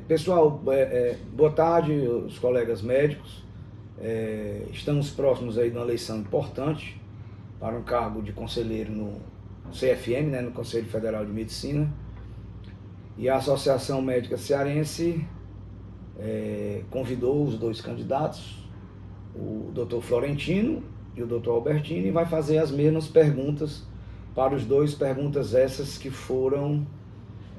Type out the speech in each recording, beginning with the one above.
Pessoal, boa tarde, os colegas médicos. Estamos próximos aí de uma eleição importante para um cargo de conselheiro no CFM, né, no Conselho Federal de Medicina. E a Associação Médica Cearense convidou os dois candidatos, o Dr. Florentino e o Dr. Albertino, e vai fazer as mesmas perguntas para os dois, perguntas essas que foram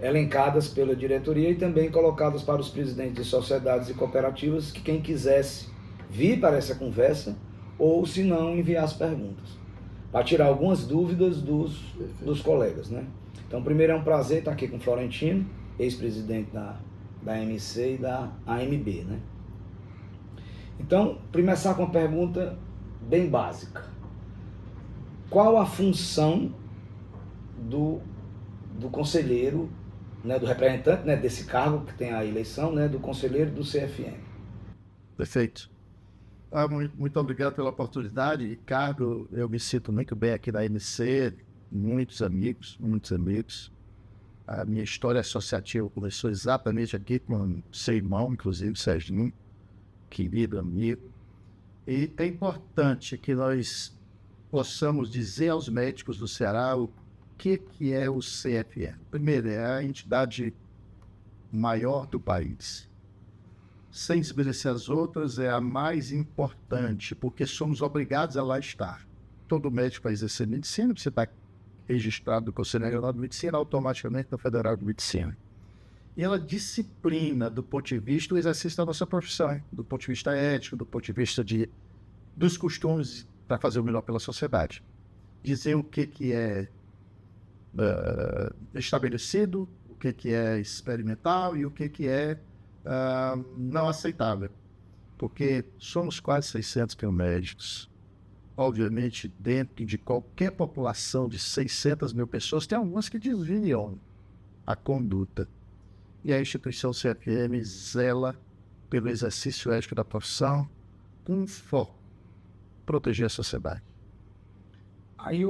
elencadas pela diretoria e também colocadas para os presidentes de sociedades e cooperativas, que quem quisesse vir para essa conversa, ou se não, enviar as perguntas, para tirar algumas dúvidas dos colegas, né? Então, primeiro é um prazer estar aqui com o Florentino, ex-presidente da MC e da AMB, né? Então, começar com uma pergunta bem básica. Qual a função do conselheiro, né, do representante, né, desse cargo que tem a eleição, né, do conselheiro do CFM? Perfeito. Muito obrigado pela oportunidade, Ricardo. Eu me sinto muito bem aqui na MC, muitos amigos. A minha história associativa começou exatamente aqui com seu irmão, inclusive, Serginho, querido amigo. E é importante que nós possamos dizer aos médicos do Ceará o que é o CFM. Primeiro, é a entidade maior do país. Sem desmerecer as outras, é a mais importante, porque somos obrigados a lá estar. Todo médico vai exercer medicina, você está registrado no Conselho Regional de Medicina, automaticamente na Federal de Medicina. E ela disciplina, do ponto de vista do exercício da nossa profissão, do ponto de vista ético, do ponto de vista dos costumes, para fazer o melhor pela sociedade. Dizer o que é estabelecido, o que é experimental e o que é não aceitável. Porque somos quase 600 mil médicos. Obviamente, dentro de qualquer população de 600 mil pessoas, tem algumas que desviam a conduta. E a instituição CFM zela pelo exercício ético da profissão com foco em proteger a sociedade. Aí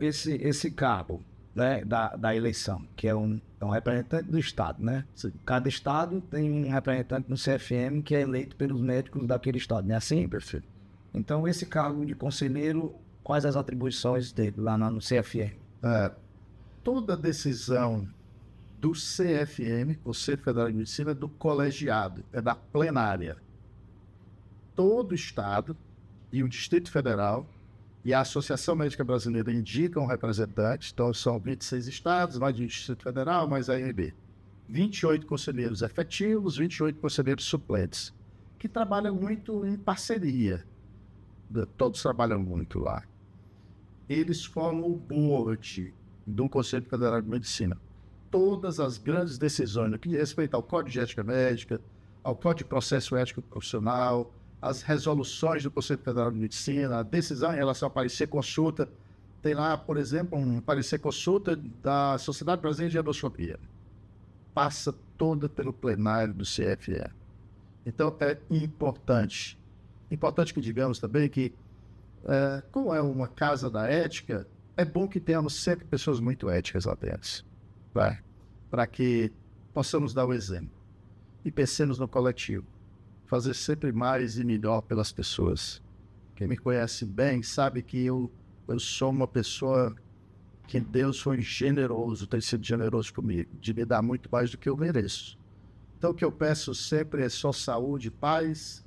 esse cabo, né, da eleição, que é um representante do Estado, né? Cada Estado tem um representante no CFM que é eleito pelos médicos daquele Estado, não é assim? Perfeito. Então, esse cargo de conselheiro, quais as atribuições dele lá no CFM? Toda decisão do CFM, Conselho Federal de Medicina, é do colegiado, é da plenária. Todo Estado e o Distrito Federal e a Associação Médica Brasileira indicam representantes, então são 26 estados, mais o Distrito Federal, mais a AMB. 28 conselheiros efetivos, 28 conselheiros suplentes, que trabalham muito em parceria. Todos trabalham muito lá. Eles formam o board do Conselho Federal de Medicina. Todas as grandes decisões no que diz respeito ao Código de Ética Médica, ao Código de Processo Ético Profissional, as resoluções do Conselho Federal de Medicina, a decisão em relação a parecer consulta. Tem lá, por exemplo, um parecer consulta da Sociedade Brasileira de Endoscopia. Passa toda pelo plenário do CFE. Então, é importante. Importante que digamos também que, como é uma casa da ética, é bom que tenhamos sempre pessoas muito éticas lá dentro, para que possamos dar o exemplo e pensemos no coletivo, fazer sempre mais e melhor pelas pessoas. Quem me conhece bem sabe que eu sou uma pessoa que Deus foi generoso, tem sido generoso comigo, de me dar muito mais do que eu mereço. Então, o que eu peço sempre é só saúde, paz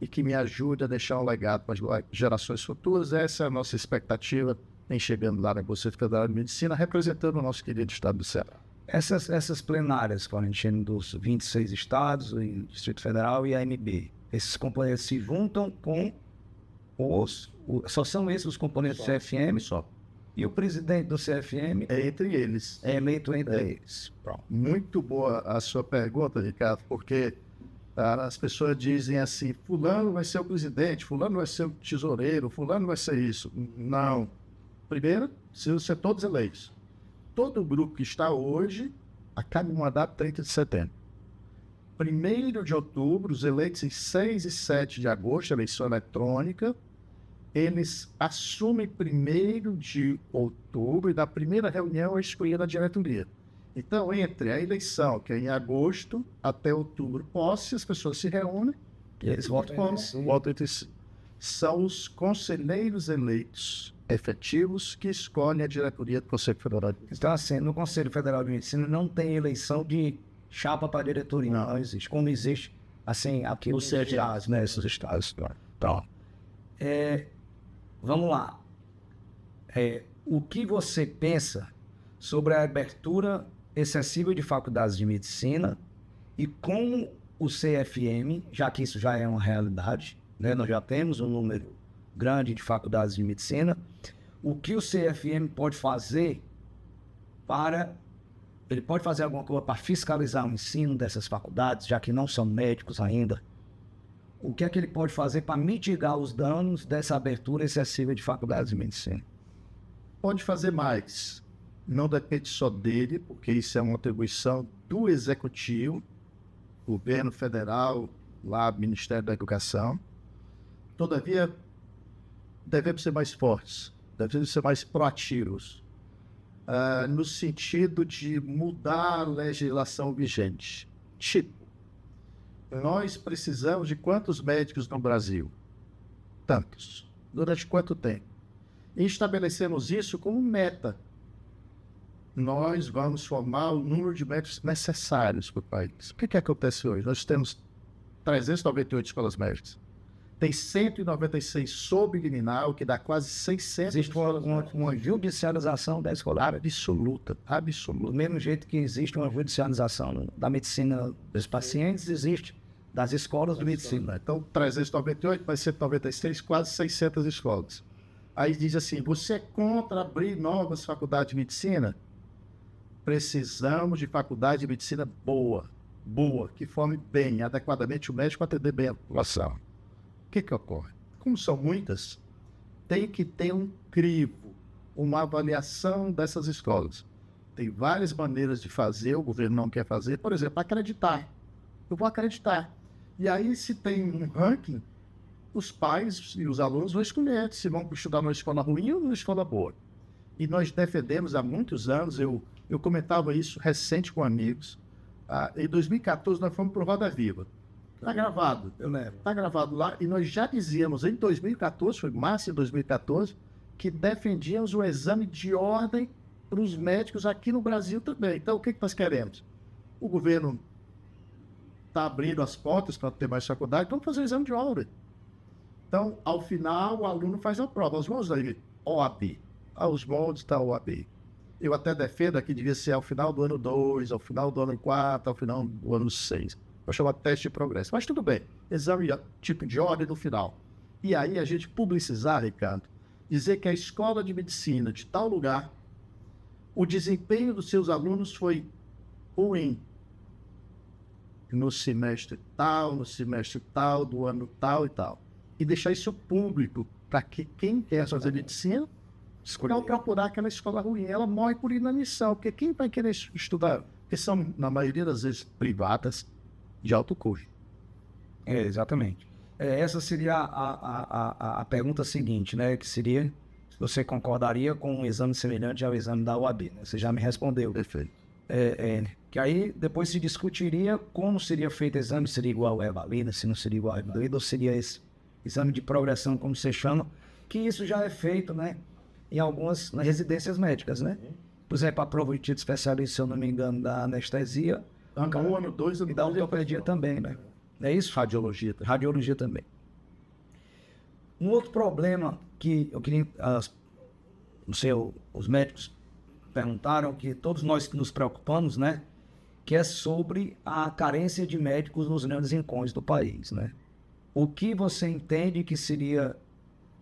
e que me ajude a deixar um legado para as gerações futuras. Essa é a nossa expectativa em chegando lá na Conselho Federal de Medicina, representando o nosso querido Estado do Ceará. Essas plenárias, Florentino, dos 26 estados, o Distrito Federal e a AMB, esses componentes se juntam com só são esses os componentes do CFM? Só. E o presidente do CFM é entre eles. É eleito entre eles. Pronto. Muito boa a sua pergunta, Ricardo, porque as pessoas dizem assim, fulano vai ser o presidente, fulano vai ser o tesoureiro, fulano vai ser isso. Não. Primeiro, precisam ser todos eleitos. Todo o grupo que está hoje acaba em uma data 30 de setembro. 1º de outubro, os eleitos em 6 e 7 de agosto, eleição eletrônica, eles assumem 1º de outubro e na primeira reunião é escolhida a diretoria. Então, entre a eleição, que é em agosto, até outubro, posse, as pessoas se reúnem E eles votam entre si. votam entre si. São os conselheiros eleitos efetivos que escolhem a diretoria do Conselho Federal de Medicina. Então, assim, no Conselho Federal de Medicina não tem eleição de chapa para diretoria. Não existe. Como existe, assim, aqui nos estados, né? Esses estados. Então, vamos lá. O que você pensa sobre a abertura excessiva de faculdades de medicina e como o CFM, já que isso já é uma realidade, né? Nós já temos um número grande de faculdades de medicina, o que o CFM pode fazer ele pode fazer alguma coisa para fiscalizar o ensino dessas faculdades, já que não são médicos ainda? O que é que ele pode fazer para mitigar os danos dessa abertura excessiva de faculdades de medicina? Pode fazer mais. Não depende só dele, porque isso é uma atribuição do Executivo, Governo Federal, lá, Ministério da Educação. Todavia, devemos ser mais fortes, devemos ser mais proativos, no sentido de mudar a legislação vigente. Tipo, nós precisamos de quantos médicos no Brasil? Tantos. Durante quanto tempo? E estabelecemos isso como meta. Nós vamos formar o número de médicos necessários para o país. O que acontece hoje? Nós temos 398 escolas médicas. Tem 196 sob liminar, o que dá quase 600. Existe uma judicialização da escola. Absoluta. Do mesmo jeito que existe uma judicialização da medicina dos pacientes, existe das escolas de medicina. Então, 398 mais 196, quase 600 escolas. Aí diz assim, você é contra abrir novas faculdades de medicina? Precisamos de faculdade de medicina boa, que forme bem, adequadamente o médico para atender bem a população. O que ocorre? Como são muitas, tem que ter um crivo, uma avaliação dessas escolas. Tem várias maneiras de fazer, o governo não quer fazer. Por exemplo, acreditar. Eu vou acreditar. E aí, se tem um ranking, os pais e os alunos vão escolher se vão estudar numa escola ruim ou numa escola boa. E nós defendemos há muitos anos, eu comentava isso recente com amigos. Em 2014, nós fomos para o Roda Viva. Está gravado. Eu lembro. Está gravado lá. E nós já dizíamos em 2014, foi março de 2014, que defendíamos o exame de ordem para os médicos aqui no Brasil também. Então, o que nós queremos? O governo está abrindo as portas para ter mais faculdade, vamos fazer o exame de ordem. Então, ao final, o aluno faz a prova. Os moldes da OAB. Os moldes da OAB. Eu até defendo que devia ser ao final do ano 2, ao final do ano 4, ao final do ano 6. Eu chamo de teste de progresso. Mas tudo bem. Exame tipo de ordem no final. E aí a gente publicizar, Ricardo, dizer que a escola de medicina de tal lugar, o desempenho dos seus alunos foi ruim. No semestre tal, do ano tal e tal. E deixar isso público para que quem quer fazer medicina não procurar aquela escola ruim. Ela morre por inanição, porque quem vai querer estudar? Porque são, na maioria das vezes, privadas de alto custo. Exatamente. Essa seria a pergunta seguinte, né? Que seria, você concordaria com um exame semelhante ao exame da OAB, né? Você já me respondeu. Perfeito. Que aí depois se discutiria como seria feito o exame, seria igual ao Evalida, se não seria igual ao Evalida, ou seria esse exame de progressão, como você chama, que isso já é feito, né? Em algumas residências médicas, né? Por exemplo, a prova de título especialista, se eu não me engano, da anestesia. Um ano, 2 anos. E da ortopedia também, né? É isso? Radiologia também. Um outro problema que eu queria... os médicos perguntaram, que todos nós que nos preocupamos, né? Que é sobre a carência de médicos nos grandes rincões do país, né? O que você entende que seria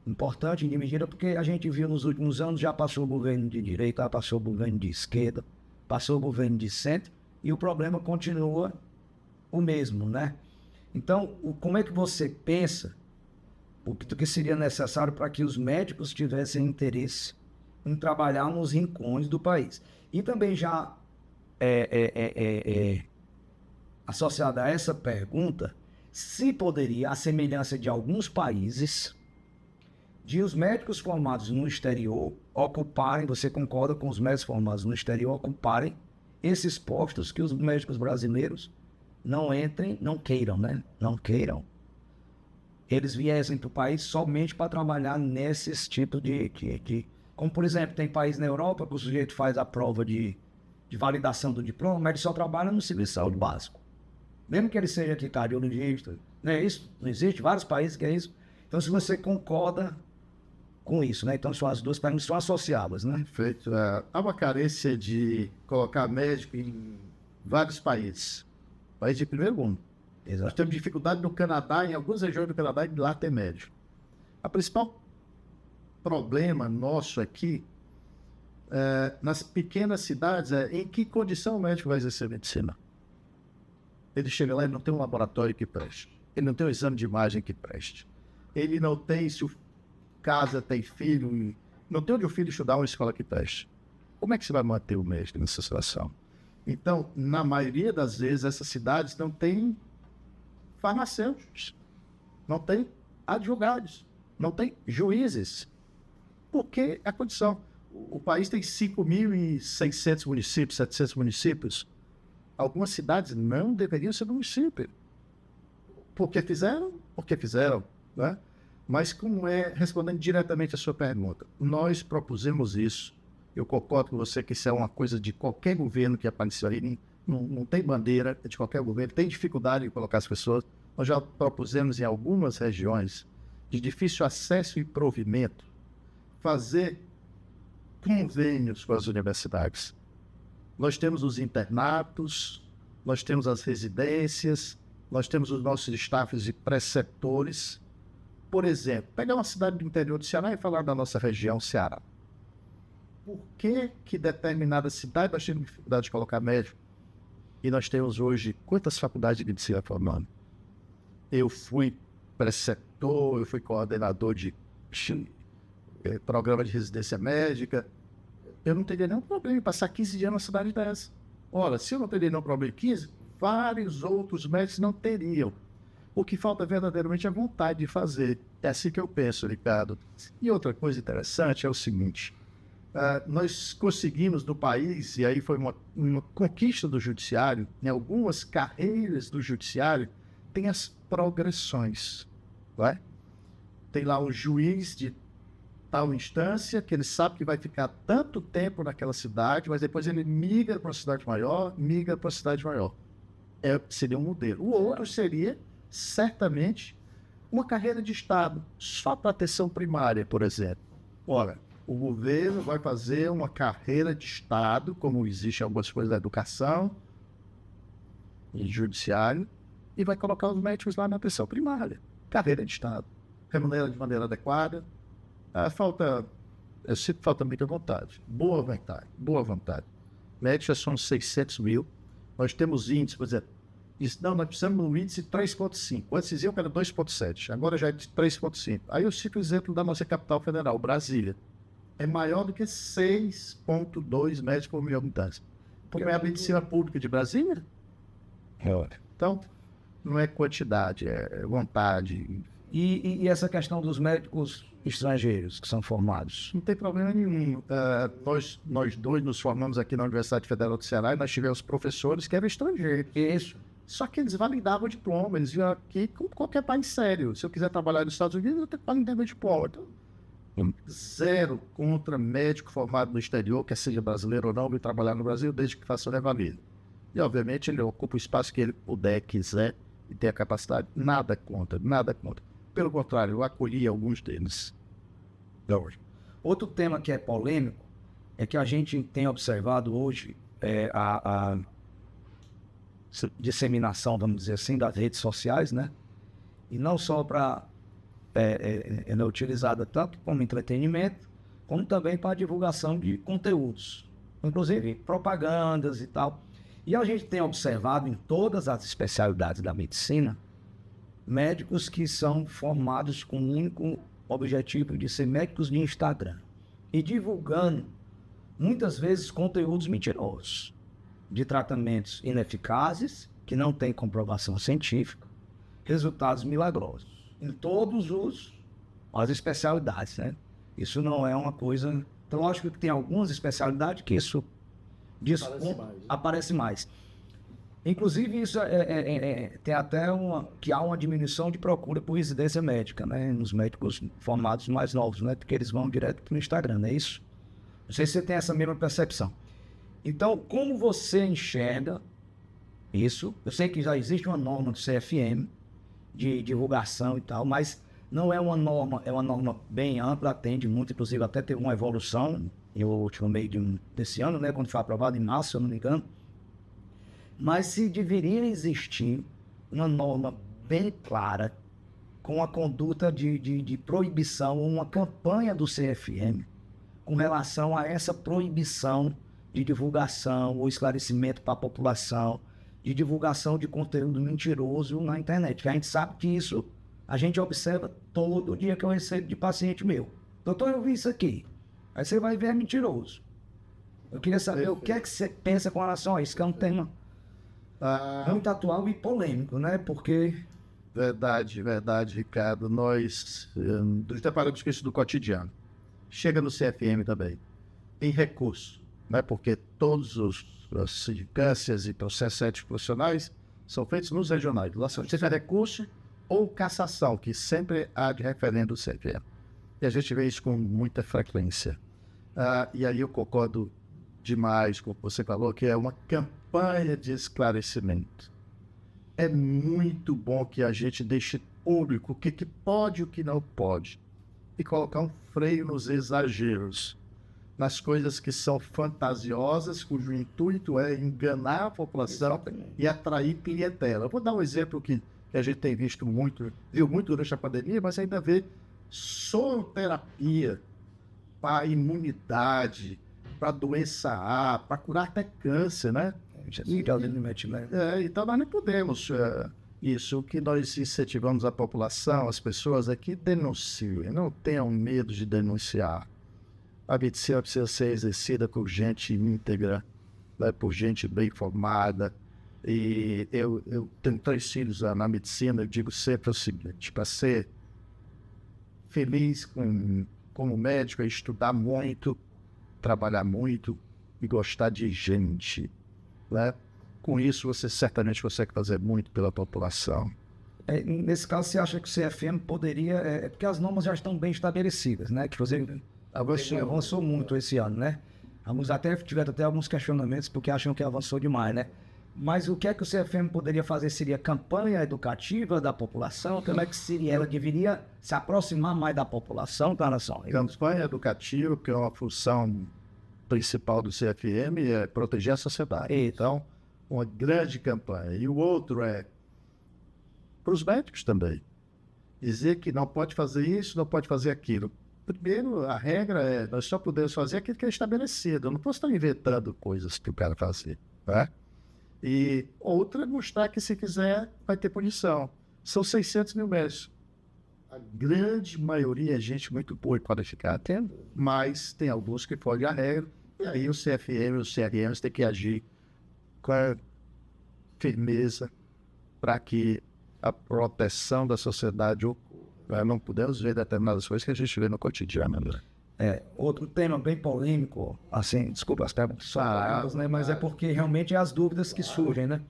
importante em medida, porque a gente viu nos últimos anos, já passou o governo de direita, já passou o governo de esquerda, passou o governo de centro, e o problema continua o mesmo, né? Então, como é que você pensa o que seria necessário para que os médicos tivessem interesse em trabalhar nos rincões do país? E também já associada a essa pergunta, se poderia, à semelhança de alguns países, de os médicos formados no exterior ocuparem, você concorda com os médicos formados no exterior ocuparem esses postos que os médicos brasileiros não entrem, não queiram, né? Não queiram. Eles viessem para o país somente para trabalhar nesses tipos Como, por exemplo, tem país na Europa que o sujeito faz a prova de validação do diploma, mas ele só trabalha no serviço de saúde básico. Mesmo que ele seja aqui cardiologista, não é isso? Não existe? Vários países que é isso. Então, se você concorda com isso, né? Então, as duas perguntas são associadas, né? Perfeito. Há uma carência de colocar médico em vários países. País de primeiro mundo. Nós Exato. temos dificuldade no Canadá, em algumas regiões do Canadá, de lá ter médico. A principal problema nosso aqui, nas pequenas cidades, é em que condição o médico vai exercer medicina. Ele chega lá e não tem um laboratório que preste. Ele não tem um exame de imagem que preste. Ele não tem, se o casa tem filho, não tem onde o filho estudar uma escola que preste. Como é que você vai manter o médico nessa situação? Então, na maioria das vezes, essas cidades não têm farmacêuticos, não tem advogados, não tem juízes. Porque a condição... O país tem 5.600 municípios, 700 municípios. Algumas cidades não deveriam ser município. Porque fizeram, né? Mas como respondendo diretamente a sua pergunta, nós propusemos isso. Eu concordo com você que isso é uma coisa de qualquer governo que apareceu aí, não tem bandeira de qualquer governo, tem dificuldade em colocar as pessoas. Nós já propusemos em algumas regiões de difícil acesso e provimento fazer convênios com as universidades. Nós temos os internatos, nós temos as residências, nós temos os nossos staffs de preceptores. Por exemplo, pegar uma cidade do interior do Ceará e falar da nossa região, Ceará. Por que determinada cidade nós temos dificuldade de colocar médico? E nós temos hoje quantas faculdades de medicina formando? Eu fui preceptor, eu fui coordenador de programa de residência médica. Eu não teria nenhum problema em passar 15 dias numa cidade dessa. Ora, se eu não teria nenhum problema em 15, vários outros médicos não teriam. O que falta verdadeiramente é a vontade de fazer. É assim que eu penso, Ricardo. E outra coisa interessante é o seguinte. Nós conseguimos no país, e aí foi uma conquista do judiciário, em algumas carreiras do judiciário, tem as progressões. Não é? Tem lá um juiz de tal instância, que ele sabe que vai ficar tanto tempo naquela cidade, mas depois ele migra para uma cidade maior, seria um modelo. O outro seria, certamente, uma carreira de Estado, só para atenção primária, por exemplo. Ora, o governo vai fazer uma carreira de Estado, como existe em algumas coisas da educação e judiciário, e vai colocar os médicos lá na atenção primária. Carreira de Estado. Remunera de maneira adequada. Eu sinto falta muita vontade. Boa vontade. Médicos já são 600 mil. Nós temos índice, por exemplo, nós precisamos de um índice 3,5. Antes diziam que era 2,7. Agora já é de 3,5. Aí eu cito o exemplo da nossa capital federal, Brasília. É maior do que 6,2 médicos por mil habitantes. Porque é a medicina pública de Brasília. Então, não é quantidade, é vontade. E essa questão dos médicos estrangeiros que são formados? Não tem problema nenhum. Nós dois nos formamos aqui na Universidade Federal do Ceará e nós tivemos professores que eram estrangeiros. Isso. Só que eles validavam o diploma, eles vinham aqui como qualquer país sério. Se eu quiser trabalhar nos Estados Unidos, eu tenho que validar meu diploma. Então, zero contra médico formado no exterior, quer seja brasileiro ou não, vir trabalhar no Brasil, desde que faça o revalida. E, obviamente, ele ocupa o espaço que ele puder, quiser e tem a capacidade. Nada contra. Pelo contrário, eu acolhi alguns deles. Outro tema que é polêmico é que a gente tem observado hoje a disseminação, vamos dizer assim, das redes sociais, né? E não só para ela é utilizada tanto como entretenimento, como também para divulgação de conteúdos, inclusive propagandas e tal. E a gente tem observado em todas as especialidades da medicina médicos que são formados com o único objetivo de ser médicos de Instagram e divulgando muitas vezes conteúdos mentirosos de tratamentos ineficazes que não têm comprovação científica, resultados milagrosos em todos as especialidades, né? Isso não é uma coisa... Então, lógico que tem algumas especialidades que isso aparece mais. Inclusive, isso tem até que há uma diminuição de procura por residência médica, né? Nos médicos formados mais novos, né? Porque eles vão direto para o Instagram, não é isso? Não sei se você tem essa mesma percepção. Então, como você enxerga isso? Eu sei que já existe uma norma do CFM de divulgação e tal, mas não é uma norma bem ampla, atende muito, inclusive até teve uma evolução no último meio desse ano, né? Quando foi aprovado em março, se eu não me engano. Mas se deveria existir uma norma bem clara, com a conduta de proibição, uma campanha do CFM com relação a essa proibição de divulgação ou esclarecimento para a população, de divulgação de conteúdo mentiroso na internet. Que a gente sabe que isso a gente observa todo dia que eu recebo de paciente meu. Doutor, eu vi isso aqui. Aí você vai ver, é mentiroso. Eu queria saber o que é que você pensa com relação a isso, que é um tema muito atual e polêmico, né? Porque... Verdade, Ricardo. Nós deparamos com isso do cotidiano. Chega no CFM também. Tem recurso, né? Porque todas as sindicâncias e processos éticos profissionais são feitos nos regionais. Lá só seja recurso ou cassação, que sempre há de referendo do CFM. E a gente vê isso com muita frequência. E aí eu concordo demais com o que você falou, que é uma campanha de esclarecimento. É muito bom que a gente deixe público o que pode e o que não pode. E colocar um freio nos exageros, nas coisas que são fantasiosas, cujo intuito é enganar a população e atrair clientela. Eu vou dar um exemplo que a gente tem visto muito, viu muito durante a pandemia, mas ainda vê soroterapia para imunidade, para doença A, para curar até câncer, né? Então nós não podemos isso. O que nós incentivamos a população, as pessoas, é que denunciem, não tenham medo de denunciar. A medicina precisa ser exercida por gente íntegra, né? Por gente bem formada. E eu tenho 3 filhos na medicina, eu digo sempre o seguinte: para ser feliz como médico é estudar muito, trabalhar muito e gostar de gente, né? Com isso você certamente consegue fazer muito pela população. Nesse caso, você acha que o CFM poderia... porque as normas já estão bem estabelecidas, né? Que você avançou muito esse ano, né? Tiveram até alguns questionamentos porque acham que avançou demais, né? Mas o que é que o CFM poderia fazer? Seria campanha educativa da população? Como é que seria? Ela deveria se aproximar mais da população, tá, nação? Campanha educativa, que é uma função principal do CFM, é proteger a sociedade. Então, uma grande campanha. E o outro é para os médicos também. Dizer que não pode fazer isso, não pode fazer aquilo. Primeiro, a regra é, nós só podemos fazer aquilo que é estabelecido. Eu não posso estar inventando coisas que eu quero fazer, né? E outra é mostrar que se fizer, vai ter punição. São 600 mil médicos. A grande maioria é gente muito boa e qualificada, mas tem alguns que fogem a regra. E aí o CFM e os CRMs têm que agir com firmeza para que a proteção da sociedade ocorra. Não podemos ver determinadas coisas que a gente vê no cotidiano, né? Outro tema bem polêmico, assim, desculpa as perguntas, né? Mas é porque realmente é as dúvidas que surgem, né?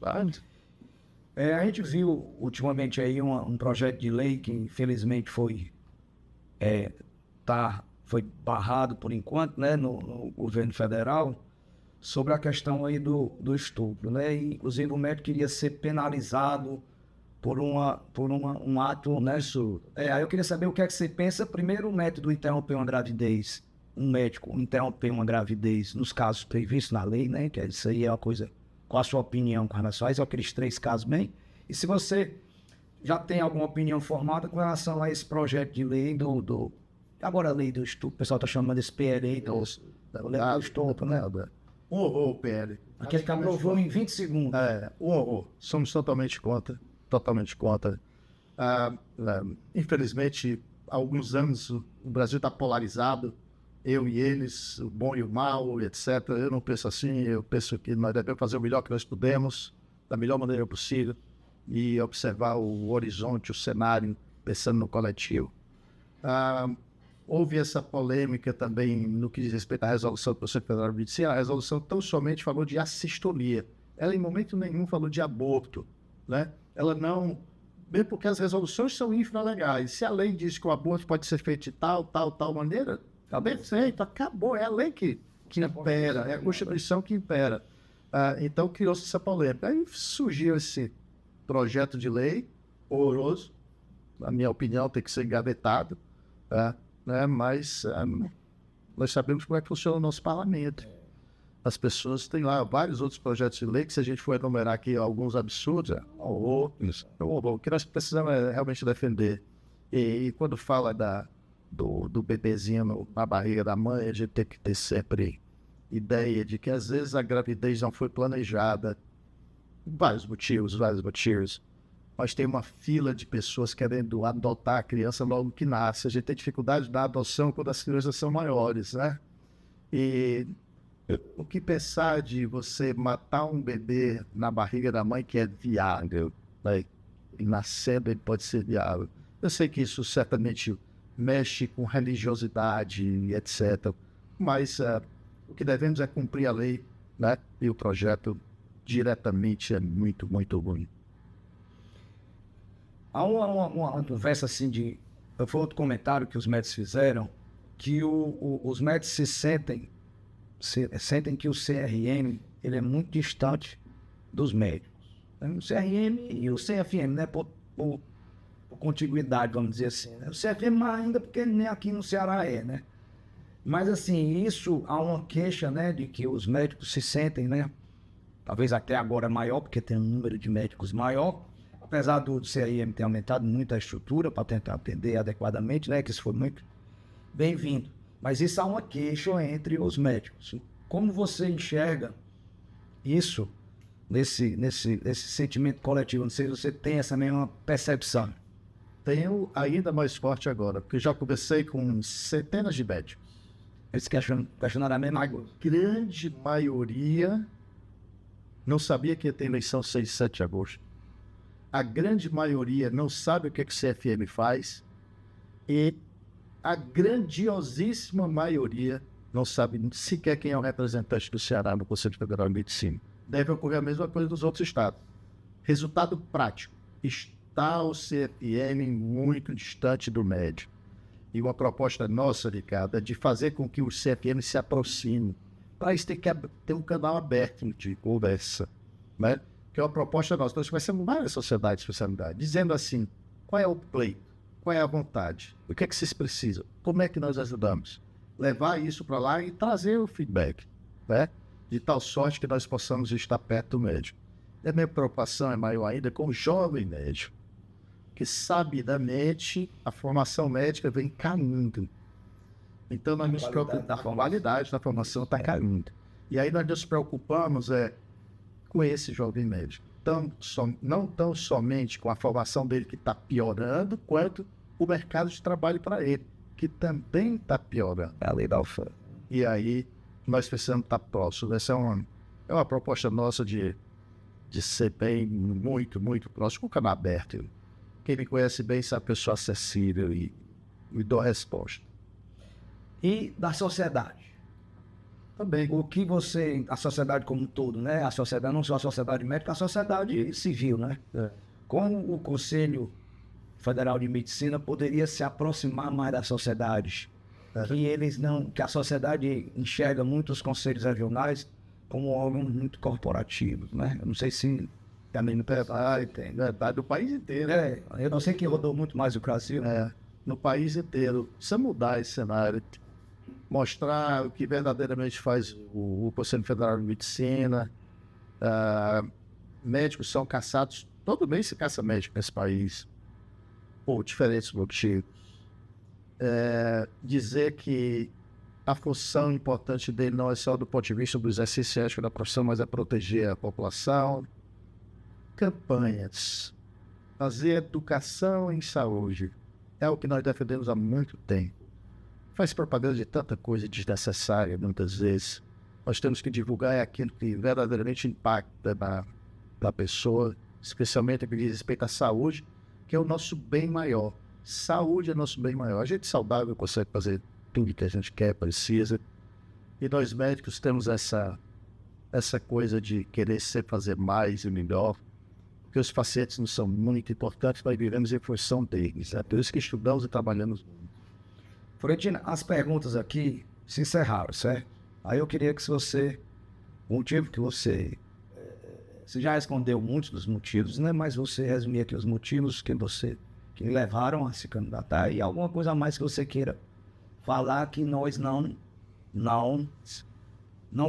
A gente viu ultimamente aí um projeto de lei que infelizmente foi barrado por enquanto, né, no governo federal, sobre a questão aí do estupro, né? E, inclusive o médico queria ser penalizado por um ato, né? Aí eu queria saber o que é que você pensa. Primeiro, o método interromper uma gravidez, um médico interromper uma gravidez nos casos previstos na lei, né? Que isso aí é uma coisa, qual a sua opinião com relação a isso, aqueles 3 casos bem. E se você já tem alguma opinião formada com relação a esse projeto de lei agora a lei do estupro, o pessoal está chamando desse PL do estupro, né? O PL. Aquele que aprovou em 20 segundos. Somos totalmente contra. Infelizmente, há alguns anos o Brasil está polarizado, eu e eles, o bom e o mal, etc. Eu não penso assim, eu penso que nós devemos fazer o melhor que nós podemos, da melhor maneira possível, e observar o horizonte, o cenário, pensando no coletivo. houve essa polêmica também no que diz respeito à resolução do Conselho Federal de Medicina. A resolução tão somente falou de assistolia. Ela em momento nenhum falou de aborto, né? Ela não... Bem porque as resoluções são infralegais. Se a lei diz que o aborto pode ser feito de tal maneira, está bem feito, acabou. É a lei que impera, é a Constituição que impera. Então criou-se essa polêmica. Aí surgiu esse projeto de lei horroroso, na minha opinião, tem que ser engavetado, né? Mas nós sabemos como é que funciona o nosso parlamento. As pessoas têm lá vários outros projetos de lei que, se a gente for enumerar aqui alguns absurdos, o que nós precisamos é realmente defender. E quando fala do bebezinho na barriga da mãe, a gente tem que ter sempre ideia de que às vezes a gravidez não foi planejada, vários motivos, mas tem uma fila de pessoas querendo adotar a criança logo que nasce. A gente tem dificuldade na adoção quando as crianças são maiores, né? E o que pensar de você matar um bebê na barriga da mãe que é viável, né? E nascendo ele pode ser viável. Eu sei que isso certamente mexe com religiosidade, etc. Mas o que devemos é cumprir a lei, né? E o projeto diretamente é muito, muito ruim. Há uma conversa assim de... Foi outro comentário que os médicos fizeram, que os médicos sentem que o CRM ele é muito distante dos médicos. O CRM e o CFM, né? Por contiguidade, vamos dizer assim. Né? O CFM ainda porque nem aqui no Ceará né? Mas assim, isso há uma queixa, né? De que os médicos se sentem, né? Talvez até agora maior, porque tem um número de médicos maior. Apesar do CRM ter aumentado muito a estrutura para tentar atender adequadamente, né? Que isso foi muito bem-vindo. Mas isso há uma queixa entre os médicos. Como você enxerga isso nesse sentimento coletivo? Não sei se você tem essa mesma percepção. Tenho ainda mais forte agora, porque já conversei com centenas de médicos. Eles questionaram a mesma coisa. A grande maioria não sabia que ia ter eleição 6 e 7 de agosto. A grande maioria não sabe o que o CFM faz. E a grandiosíssima maioria não sabe sequer quem é o representante do Ceará no Conselho Federal de Medicina. Deve ocorrer a mesma coisa dos outros estados. Resultado prático. Está o CFM muito distante do médico. E uma proposta nossa, Ricardo, é de fazer com que o CFM se aproxime. Para isso tem que ter um canal aberto de conversa, né? Que é uma proposta nossa. Nós conhecemos várias sociedades de especialidade, dizendo assim, qual é o pleito, qual é a vontade, o que é que vocês precisam, como é que nós ajudamos. Levar isso para lá e trazer o feedback, né? De tal sorte que nós possamos estar perto do médico. E a minha preocupação é maior ainda com o jovem médico, que sabidamente a formação médica vem caindo. Então nós nos preocupamos, a qualidade da formação está caindo. E aí nós nos preocupamos com esse jovem médico. Não tão somente com a formação dele que está piorando, quanto o mercado de trabalho para ele, que também está piorando. É a lei da oferta. E aí nós precisamos estar próximos. Essa é uma proposta nossa de ser bem, muito, muito próximo, com o canal aberto. Quem me conhece bem sabe que eu sou acessível e dou a resposta. E da sociedade? Também. O que a sociedade como um todo, né? A sociedade, não só a sociedade médica, a sociedade civil, né? Como o Conselho Federal de Medicina poderia se aproximar mais das sociedades? Que a sociedade enxerga muito os conselhos regionais como órgãos muito corporativos, né? Eu não sei se também no Verdade, do país inteiro. Eu não sei que rodou muito mais o Brasil. No país inteiro. Precisa mudar esse cenário. Mostrar o que verdadeiramente faz o Conselho Federal de Medicina. Médicos são caçados. Todo mês se caça médico nesse país. Por diferentes motivos. Dizer que a função importante dele não é só do ponto de vista do exercício ético da profissão, mas é proteger a população. Campanhas. Fazer educação em saúde. É o que nós defendemos há muito tempo. Faz propaganda de tanta coisa desnecessária, muitas vezes. Nós temos que divulgar aquilo que verdadeiramente impacta na pessoa, especialmente no que diz respeito à saúde, que é o nosso bem maior. Saúde é nosso bem maior. A gente saudável consegue fazer tudo que a gente quer, precisa. E nós médicos temos essa coisa de querer sempre fazer mais e melhor. Porque os pacientes não são muito importantes, nós vivemos em função deles. É por isso que estudamos e trabalhamos muito. Florentino, as perguntas aqui se encerraram, certo? Aí eu queria que você, o motivo que você já respondeu muitos dos motivos, né? Mas você resumir aqui os motivos que levaram a se candidatar e alguma coisa a mais que você queira falar que nós não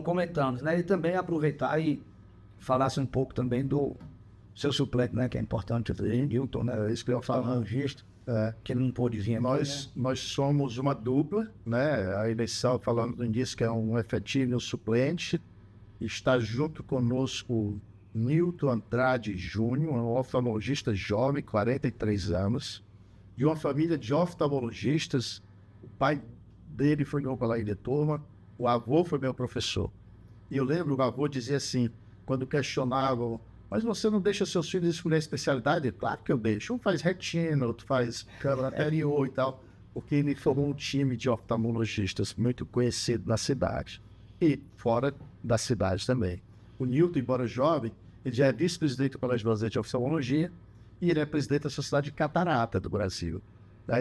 comentamos, né? E também aproveitar e falasse um pouco também do seu suplente, né? Que é importante, o Newton, né? Isso que eu falo, o registro, que ele não pôde vir aqui, Nós somos uma dupla, né? A eleição, falando nisso, que é um efetivo e um suplente. Está junto conosco Newton Andrade Júnior, um oftalmologista jovem, 43 anos, de uma família de oftalmologistas. O pai dele foi meu colega de turma, o avô foi meu professor. E eu lembro, o avô dizia assim, quando questionavam, mas você não deixa seus filhos escolher a especialidade? Claro que eu deixo. Um faz retina, outro faz câmara anterior e tal, porque ele formou um time de oftalmologistas muito conhecido na cidade e fora da cidade também. O Newton, embora jovem, ele já é vice-presidente do Colégio Brasileiro de Oftalmologia e ele é presidente da Sociedade de Catarata do Brasil.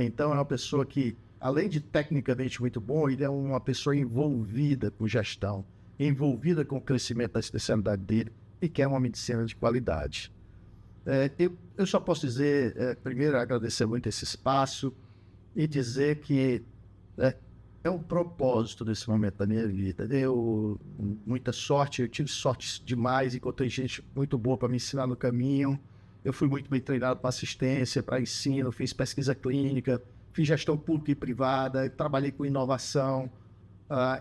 Então é uma pessoa que, além de tecnicamente muito bom, ele é uma pessoa envolvida com gestão, envolvida com o crescimento da especialidade dele e quer uma medicina de qualidade. Eu só posso dizer, primeiro, agradecer muito esse espaço e dizer que é um propósito nesse momento da minha vida. Muita sorte, eu tive sorte demais, encontrei gente muito boa para me ensinar no caminho. Eu fui muito bem treinado para assistência, para ensino, fiz pesquisa clínica, fiz gestão pública e privada, trabalhei com inovação.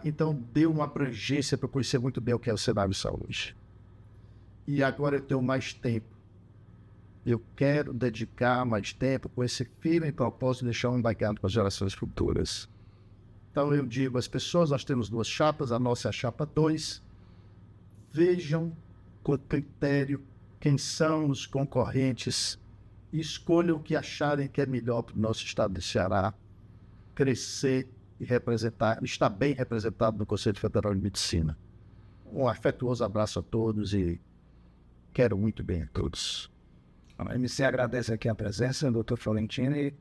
Então, deu uma abrangência para conhecer muito bem o que é o cenário de saúde. E agora eu tenho mais tempo. Eu quero dedicar mais tempo com esse firme propósito de deixar um legado para as gerações futuras. Então eu digo às pessoas, nós temos 2 chapas, a nossa é a chapa 2. Vejam com critério quem são os concorrentes e escolham o que acharem que é melhor para o nosso estado de Ceará crescer e representar, estar bem representado no Conselho Federal de Medicina. Um afetuoso abraço a todos e quero muito bem a todos. A MC agradece aqui a presença do Dr. Florentino e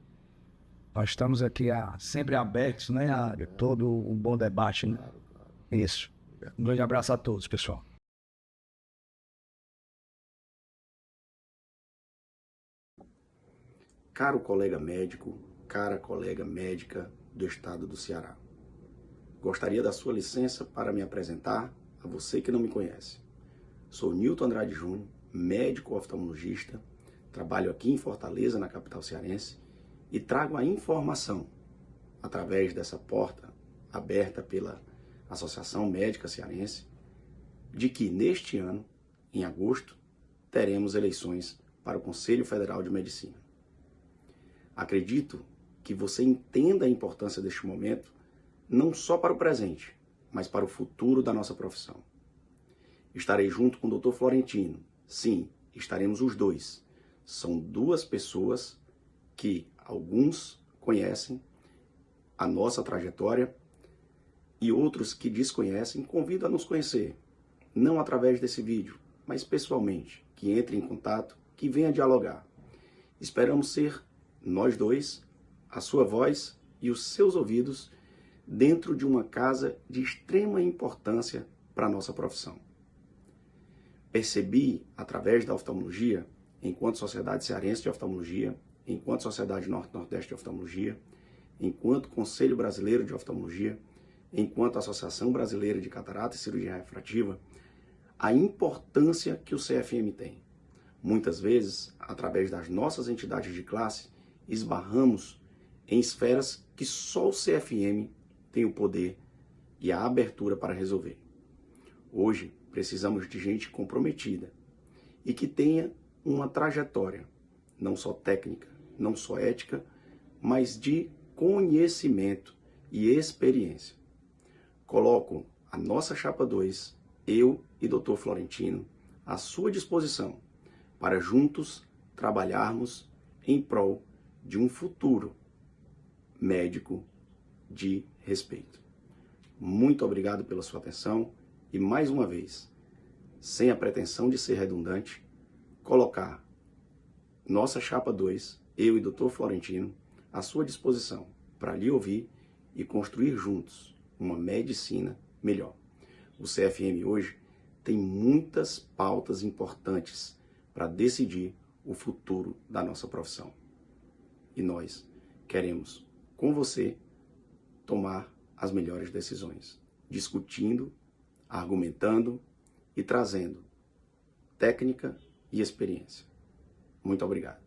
nós estamos aqui sempre abertos, né, a todo um bom debate. Né? Isso. Um grande abraço a todos, pessoal. Caro colega médico, cara colega médica do estado do Ceará. Gostaria da sua licença para me apresentar a você que não me conhece. Sou Newton Andrade Júnior, médico oftalmologista, trabalho aqui em Fortaleza, na capital cearense, e trago a informação, através dessa porta aberta pela Associação Médica Cearense, de que neste ano, em agosto, teremos eleições para o Conselho Federal de Medicina. Acredito que você entenda a importância deste momento, não só para o presente, mas para o futuro da nossa profissão. Estarei junto com o Dr. Florentino. Sim, estaremos os dois. São 2 pessoas que alguns conhecem a nossa trajetória e outros que desconhecem, convido a nos conhecer. Não através desse vídeo, mas pessoalmente, que entre em contato, que venha dialogar. Esperamos ser nós dois, a sua voz e os seus ouvidos dentro de uma casa de extrema importância para a nossa profissão. Percebi, através da oftalmologia, enquanto Sociedade Cearense de Oftalmologia, enquanto Sociedade Norte-Nordeste de Oftalmologia, enquanto Conselho Brasileiro de Oftalmologia, enquanto Associação Brasileira de Catarata e Cirurgia Refrativa, a importância que o CFM tem. Muitas vezes, através das nossas entidades de classe, esbarramos em esferas que só o CFM tem o poder e a abertura para resolver. Hoje, precisamos de gente comprometida e que tenha uma trajetória, não só técnica, não só ética, mas de conhecimento e experiência. Coloco a nossa chapa 2, eu e Dr. Florentino, à sua disposição para juntos trabalharmos em prol de um futuro médico de respeito. Muito obrigado pela sua atenção e, mais uma vez, sem a pretensão de ser redundante, colocar nossa Chapa 2, eu e Dr. Florentino, à sua disposição para lhe ouvir e construir juntos uma medicina melhor. O CFM hoje tem muitas pautas importantes para decidir o futuro da nossa profissão. E nós queremos, com você, tomar as melhores decisões, discutindo, argumentando e trazendo técnica e experiência. Muito obrigado.